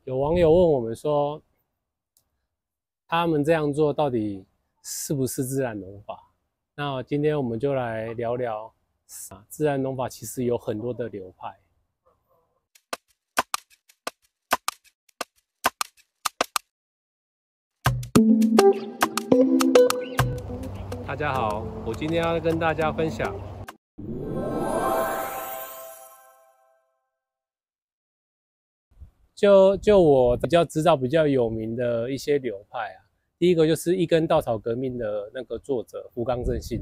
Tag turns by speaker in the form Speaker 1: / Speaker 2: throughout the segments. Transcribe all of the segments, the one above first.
Speaker 1: 有网友问我们说，他们这样做到底是不是自然农法？那今天我们就来聊聊自然农法其实有很多的流派。大家好，我今天要跟大家分享就我比较知道比较有名的一些流派啊，第一个就是一根稻草革命的那个作者福冈正信，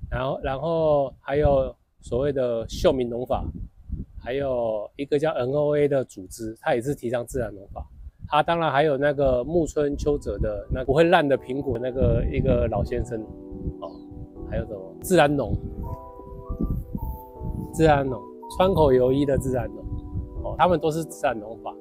Speaker 1: 然后还有所谓的秀明农法，还有一个叫 NOA 的组织，它也是提倡自然农法。它当然还有那个木村秋哲的那不会烂的苹果那个一个老先生哦，还有什么自然农，川口由一的自然农哦，他们都是自然农法。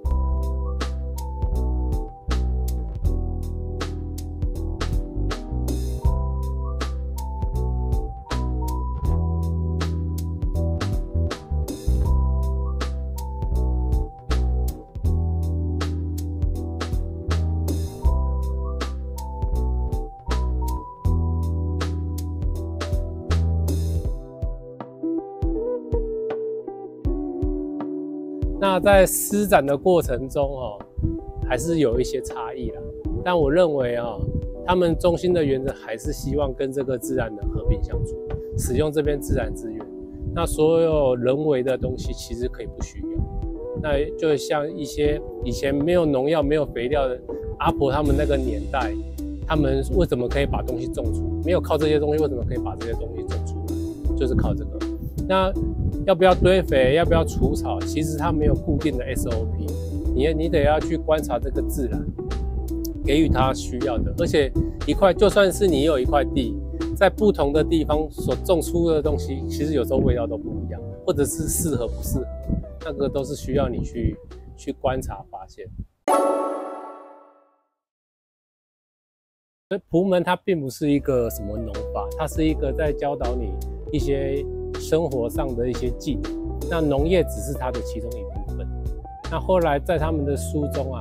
Speaker 1: 那在施展的过程中还是有一些差异啦。但我认为他们中心的原则还是希望跟这个自然的和平相处，使用这边自然资源。那所有人为的东西其实可以不需要。那就像一些以前没有农药、没有肥料的阿婆他们那个年代，他们为什么可以把东西种出？没有靠这些东西，为什么可以把这些东西种出来？就是靠这个。那要不要堆肥，要不要除草，其实它没有固定的 SOP， 你得要去观察这个自然，给予它需要的。而且就算是你有一块地，在不同的地方所种出的东西，其实有时候味道都不一样，或者是适合不适合，那个都是需要你去观察发现。所以蒲门它并不是一个什么农法，它是一个在教导你一些生活上的一些技能，那农业只是它的其中一部分。那后来在他们的书中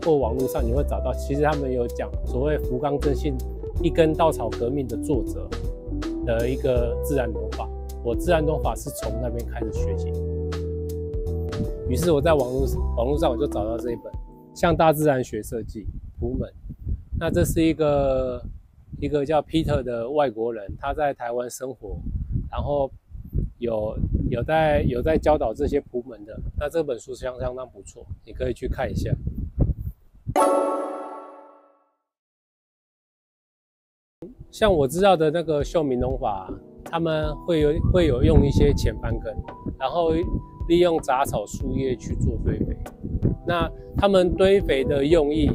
Speaker 1: 或网络上你会找到，其实他们有讲所谓福冈正信一根稻草革命的作者的一个自然农法。我自然农法是从那边开始学习，于是我在网络上我就找到这一本《向大自然学设计》蒲门。那这是一个叫 Peter 的外国人，他在台湾生活，然后有在教导这些蒲门的。那这本书相当不错，你可以去看一下。像我知道的那个秀明农法，他们会有用一些浅翻耕，然后利用杂草树叶去做堆肥。那他们堆肥的用意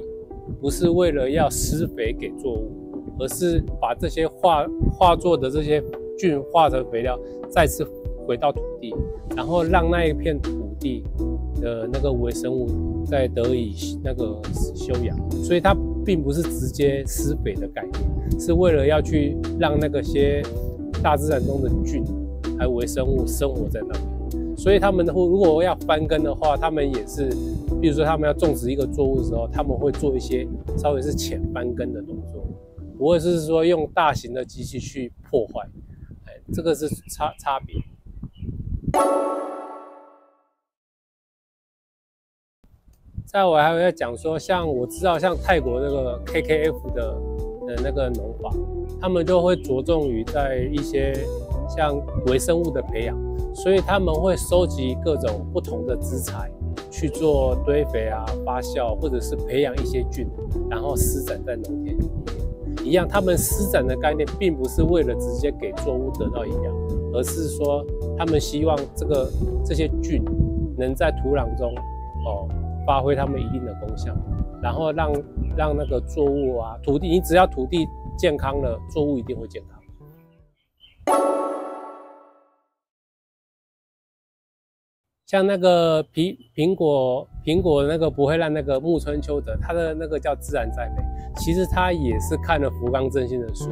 Speaker 1: 不是为了要施肥给作物，而是把这些化作的这些菌化成肥料再次回到土地，然后让那一片土地的那个微生物再得以那个休养。所以它并不是直接施肥的概念，是为了要去让那个些大自然中的菌还有微生物生活在那边。所以他们如果要翻耕的话，他们也是，比如说他们要种植一个作物的时候，他们会做一些稍微是浅翻耕的动作，不会是说用大型的机器去破坏，这个是差别。再我还要讲说，像我知道像泰国那个 KKF 的那个农法，他们就会着重于在一些像微生物的培养，所以他们会收集各种不同的资材去做堆肥发酵，或者是培养一些菌，然后施展在农田里面。一样，他们施展的概念并不是为了直接给作物得到营养，而是说他们希望这些菌能在土壤中发挥他们一定的功效，然后让那个作物土地，你只要土地健康了，作物一定会健康。像那个苹果那个不会烂那个木村秋哲，他的那个叫自然栽培，其实他也是看了福冈正信的书，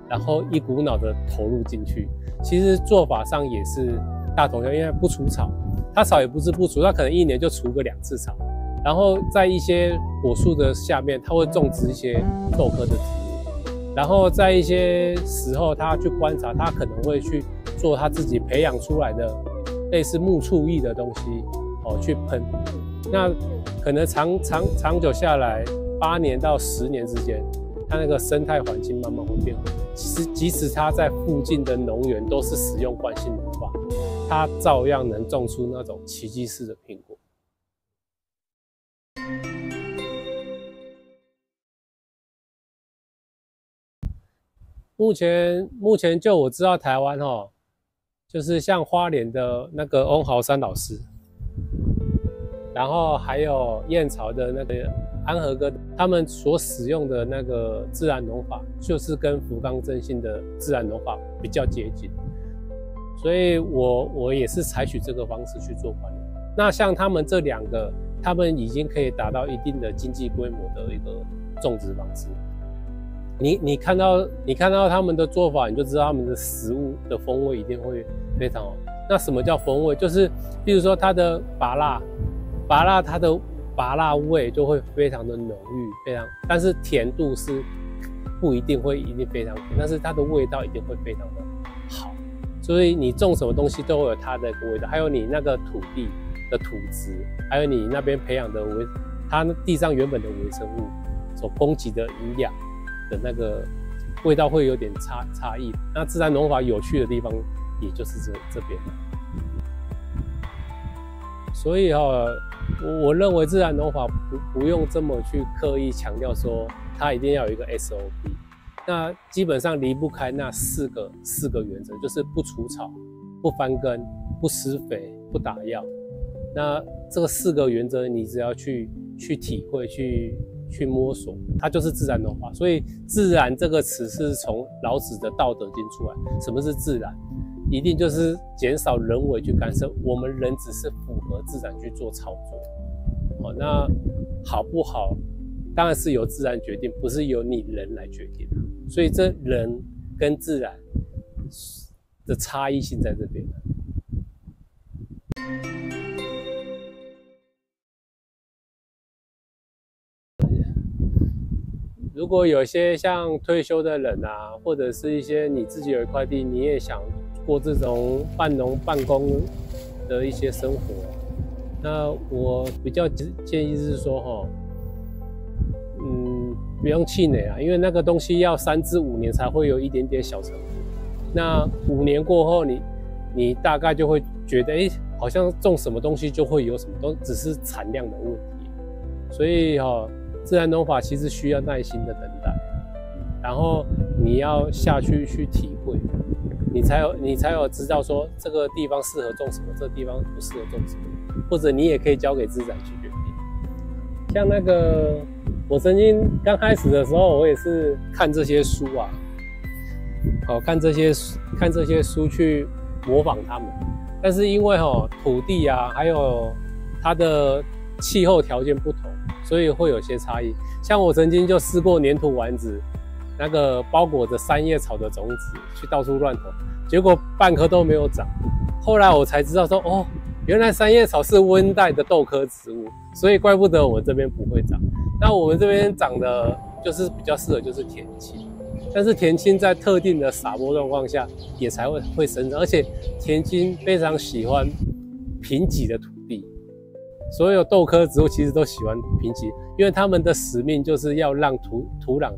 Speaker 1: 然后一股脑的投入进去。其实做法上也是大同小异，因为不除草，它草也不是不除，它可能1年就除个2次草。然后在一些果树的下面，它会种植一些豆科的植物。然后在一些时候，他去观察，他可能会去做他自己培养出来的类似木醋液的东西，去喷。那可能长久下来，8年到10年之间，它那个生态环境慢慢会变好。即使它在附近的农园都是使用惯性农法，它照样能种出那种奇迹式的苹果。目前就我知道台湾就是像花莲的那个翁豪山老师，然后还有燕巢的那个安和哥，他们所使用的那个自然农法，就是跟福冈正信的自然农法比较接近，所以我也是采取这个方式去做管理。那像他们这2个，他们已经可以达到一定的经济规模的一个种植方式。你看到他们的做法，你就知道他们的食物的风味一定会非常好。那什么叫风味？就是比如说它的芭乐它的芭乐味就会非常的浓郁，但是甜度是不一定非常甜，但是它的味道一定会非常的好。所以你种什么东西都会有它的味道，还有你那个土地的土质，还有你那边培养的它地上原本的微生物所供给的营养的那个味道会有点差异。那自然农法有趣的地方，也就是这边。所以我认为自然农法不用这么去刻意强调说它一定要有一个 SOP。那基本上离不开那四个原则，就是不除草、不翻耕、不施肥、不打药。那这个4个原则，你只要去体会、去摸索，它就是自然农法。所以自然这个词是从老子的《道德经》出来。什么是自然？一定就是减少人为去干涉，我们人只是符合自然去做操作。那好不好，当然是由自然决定，不是由你人来决定。所以这人跟自然的差异性在这边。如果有些像退休的人啊，或者是一些你自己有一块地，你也想过这种半农半工的一些生活，那我比较建议是说不用气馁啊，因为那个东西要3至5年才会有一点点小成果。那5年过后，你大概就会觉得，好像种什么东西就会有什么东西，只是产量的问题。所以自然农法其实需要耐心的等待，然后你要下去体会，你才有知道说这个地方适合种什么，这个地方不适合种什么，或者你也可以交给自然去决定。像那个我曾经刚开始的时候，我也是看这些书啊，看这些书去模仿他们，但是因为土地啊，还有它的气候条件不同，所以会有些差异。像我曾经就试过粘土丸子，那个包裹着三叶草的种子去到处乱投，结果半颗都没有长。后来我才知道说，原来三叶草是温带的豆科植物，所以怪不得我这边不会长。那我们这边长的就是比较适合就是田青，但是田青在特定的撒播状况下也才会生长，而且田青非常喜欢贫瘠的土地。所有豆科植物其实都喜欢贫瘠，因为它们的使命就是要让土壤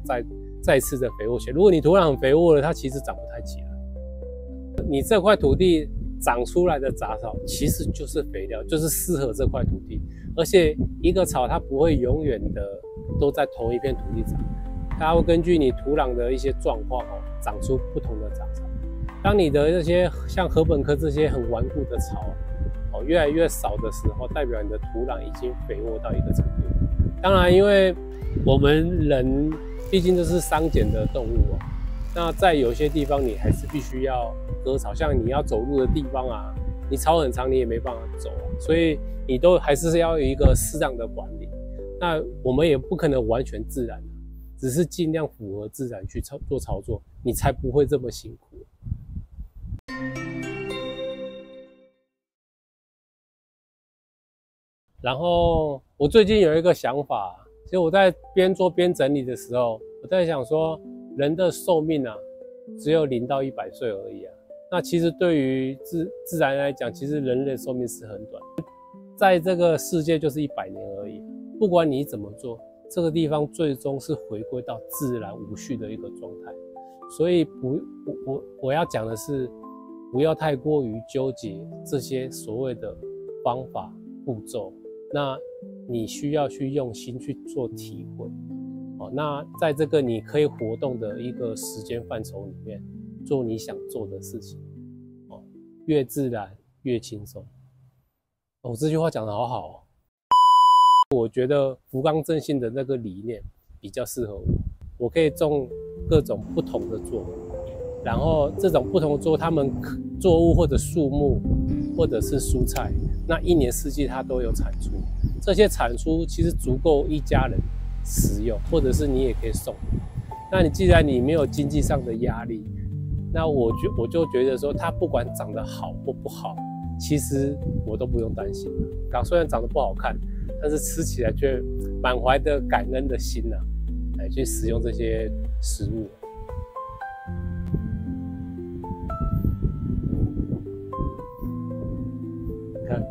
Speaker 1: 再次的肥沃起来。如果你土壤很肥沃了，它其实长不太起来。你这块土地长出来的杂草其实就是肥料，就是适合这块土地。而且一个草它不会永远的都在同一片土地长，它会根据你土壤的一些状况长出不同的杂草。当你的这些像禾本科这些很顽固的草越来越少的时候，代表你的土壤已经肥沃到一个程度。当然，因为我们人毕竟就是商检的动物那在有些地方你还是必须要割草，像你要走路的地方啊，你草很长你也没办法走所以你都还是要有一个适当的管理。那我们也不可能完全自然，只是尽量符合自然去做操作，你才不会这么辛苦。然后我最近有一个想法，其实我在边做边整理的时候，我在想说，人的寿命啊，只有0到100岁而已啊。那其实对于自然来讲，其实人类的寿命是很短，在这个世界就是100年而已。不管你怎么做，这个地方最终是回归到自然无序的一个状态。所以我要讲的是，不要太过于纠结这些所谓的方法步骤。那你需要去用心去做体会。那在这个你可以活动的一个时间范畴里面，做你想做的事情，越自然越轻松。我这句话讲得好好哦。我觉得福冈正信的那个理念比较适合我，我可以种各种不同的作物，然后这种不同的作物，它们作物或者树木或者是蔬菜，那1年4季它都有产出，这些产出其实足够一家人食用，或者是你也可以送。那你既然你没有经济上的压力，那我就觉得说，它不管长得好或不好，其实我都不用担心了。虽然长得不好看，但是吃起来却满怀的感恩的心来去使用这些食物。看，